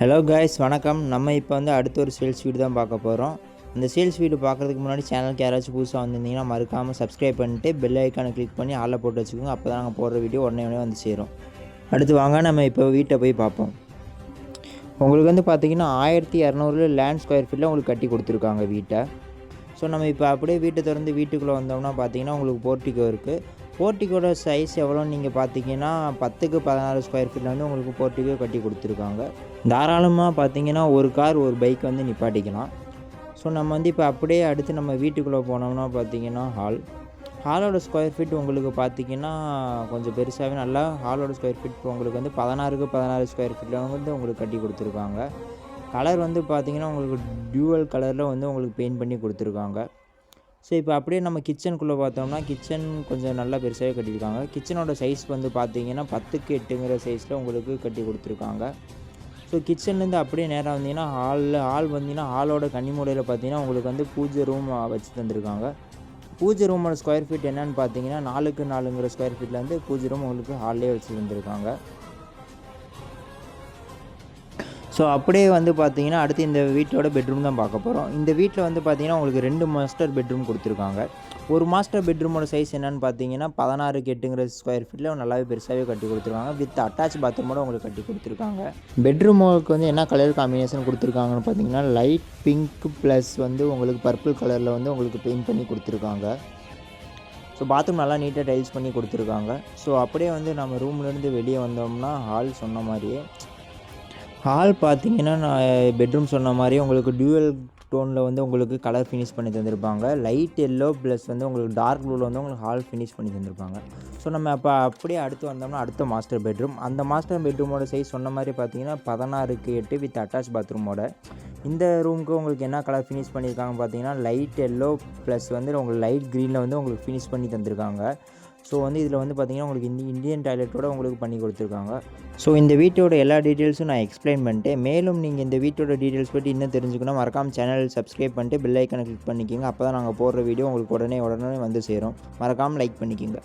Hello guys, வணக்கம். நம்ம இப்போ அடுத்த ஒரு சேல்ஸ் வீடு தான் பார்க்க போகிறோம். அந்த சேல்ஸ் வீடு பார்க்குறதுக்கு முன்னாடி சேனலுக்கு யாராச்சும் புதுசாக வந்திருந்தீங்கன்னா மறக்காமல் சப்ஸ்கிரைப் பண்ணிட்டு பெல் ஐக்கானை கிளிக் பண்ணி ஆளில் போட்டு வச்சுக்கோங்க. அப்போ தான் நாங்கள் போடுற வீடியோ உடனே வந்து சேரும். அடுத்து வாங்க நம்ம இப்போ வீட்டை போய் பார்ப்போம். உங்களுக்கு பார்த்தீங்கன்னா 1200 லேண்ட் ஸ்கொயர் ஃபீட்டில் உங்களுக்கு கட்டி கொடுத்துருக்காங்க வீட்டை. ஸோ நம்ம இப்போ அப்படியே வீட்டை திறந்து வீட்டுக்குள்ளே வந்தோம்னா பார்த்தீங்கன்னா உங்களுக்கு போர்ட்டிகோ இருக்குது. போர்ட்டிகோட சைஸ் எவ்வளோன்னு நீங்கள் பார்த்தீங்கன்னா 10க்கு 16 ஸ்கொயர் ஃபீட்டில் உங்களுக்கு போர்ட்டிகோ கட்டி கொடுத்துருக்காங்க. தாராளமாக பார்த்தீங்கன்னா ஒரு கார் ஒரு பைக் நிப்பாட்டிக்கலாம். ஸோ நம்ம இப்போ அப்படியே அடுத்து நம்ம வீட்டுக்குள்ளே போனோம்னா பார்த்தீங்கன்னா ஹாலோட ஸ்கொயர் ஃபீட் உங்களுக்கு பார்த்தீங்கன்னா கொஞ்சம் பெருசாகவே நல்லா ஹாலோட ஸ்கொயர் ஃபீட் உங்களுக்கு 16க்கு 16 ஸ்கொயர் ஃபீட்டில் உங்களுக்கு கட்டி கொடுத்துருக்காங்க. கலர் பார்த்தீங்கன்னா உங்களுக்கு டியூவல் கலரில் உங்களுக்கு பெயிண்ட் பண்ணி கொடுத்துருக்காங்க. ஸோ இப்போ அப்படியே நம்ம கிச்சனுக்குள்ளே பார்த்தோம்னா கிச்சன் கொஞ்சம் நல்லா பெருசாகவே கட்டியிருக்காங்க. கிச்சனோட சைஸ் பார்த்தீங்கன்னா 10க்கு 8ங்கிற சைஸில் உங்களுக்கு கட்டி கொடுத்துருக்காங்க. ஸோ கிச்சன்லேருந்து அப்படியே நேராக வந்தீங்கன்னா ஹால் வந்தீங்கன்னா ஹாலோட கன்னிமூலையில் பார்த்தீங்கன்னா உங்களுக்கு பூஜை ரூம் வச்சு தந்திருக்காங்க. பூஜை ரூமோட ஸ்கொயர் ஃபீட் என்னென்னு பார்த்தீங்கன்னா 4க்கு 4ங்கிற ஸ்கொயர் ஃபீட்டில் பூஜை ரூம் உங்களுக்கு ஹால்லே வச்சு தந்திருக்காங்க. ஸோ அப்படியே பார்த்தீங்கன்னா அடுத்து இந்த வீட்டோட பெட்ரூம் தான் பார்க்க போகிறோம். இந்த வீட்டில் பார்த்தீங்கன்னா உங்களுக்கு 2 மாஸ்டர் பெட்ரூம் கொடுத்துருக்காங்க. ஒரு மாஸ்டர் பெட்ரூமோட சைஸ் என்னென்னு பார்த்தீங்கன்னா 16க்கு 8ங்கிற ஸ்கொயர் ஃபீட்டில் நல்லாவே பெருசாகவே கட்டி கொடுத்துருக்காங்க. வித் அட்டாச் பாத்ரூமோட உங்களுக்கு கட்டி கொடுத்துருக்காங்க. பெட்ரூமுக்கு என்ன கலர் காம்பினேஷன் கொடுத்துருக்காங்கன்னு பார்த்தீங்கன்னா லைட் பிங்க் ப்ளஸ் உங்களுக்கு பர்பிள் கலரில் உங்களுக்கு பெயிண்ட் பண்ணி கொடுத்துருக்காங்க. ஸோ பாத்ரூம் நல்லா நீட்டாக டைல்ஸ் பண்ணி கொடுத்துருக்காங்க. ஸோ அப்படியே நம்ம ரூம்லேருந்து வெளியே வந்தோம்னா ஹால் சொன்ன மாதிரியே ஹால் பார்த்தீங்கன்னா நான் பெட்ரூம் சொன்ன மாதிரி உங்களுக்கு டியூவல் டோனில் உங்களுக்கு கலர் ஃபினிஷ் பண்ணி தந்திருப்பாங்க. லைட் எல்லோ ப்ளஸ் உங்களுக்கு டார்க் ப்ளூவில் உங்களுக்கு ஹால் ஃபினிஷ் பண்ணி தந்திருப்பாங்க. ஸோ நம்ம அப்போ அப்படியே அடுத்து வந்தோம்னா அடுத்த மாஸ்டர் பெட்ரூம். அந்த மாஸ்டர் பெட்ரூமோட சைஸ் சொன்ன மாதிரி பார்த்தீங்கன்னா 16க்கு 8 வித் அட்டாச் பாத்ரூமோட. இந்த ரூமுக்கு உங்களுக்கு என்ன கலர் ஃபினிஷ் பண்ணியிருக்காங்க பார்த்தீங்கன்னா லைட் எல்லோ ப்ளஸ் உங்களுக்கு லைட் க்ரீனில் உங்களுக்கு ஃபினிஷ் பண்ணி தந்திருக்காங்க. ஸோ இதில் பார்த்தீங்கன்னா உங்களுக்கு இந்தியன் டாய்லெட்டோட உங்களுக்கு பண்ணி கொடுத்துருக்காங்க. ஸோ இந்த வீட்டோட எல்லா டீட்டெயில்ஸும் நான் எக்ஸ்பிளைன் பண்ணிட்டேன். மேலும் நீங்கள் இந்த வீட்டோட டீட்டெயில்ஸ் பற்றி இன்னும் தெரிஞ்சுக்கணும் மறக்காமல் சேனல் சப்ஸ்கிரைப் பண்ணிட்டு பெல் ஐக்கனை கிளிக் பண்ணிக்கோங்க. அப்போ தான் நாங்கள் போடுற வீடியோ உங்களுக்கு உடனே வந்து சேரும். மறக்காமல் லைக் பண்ணிக்கோங்க.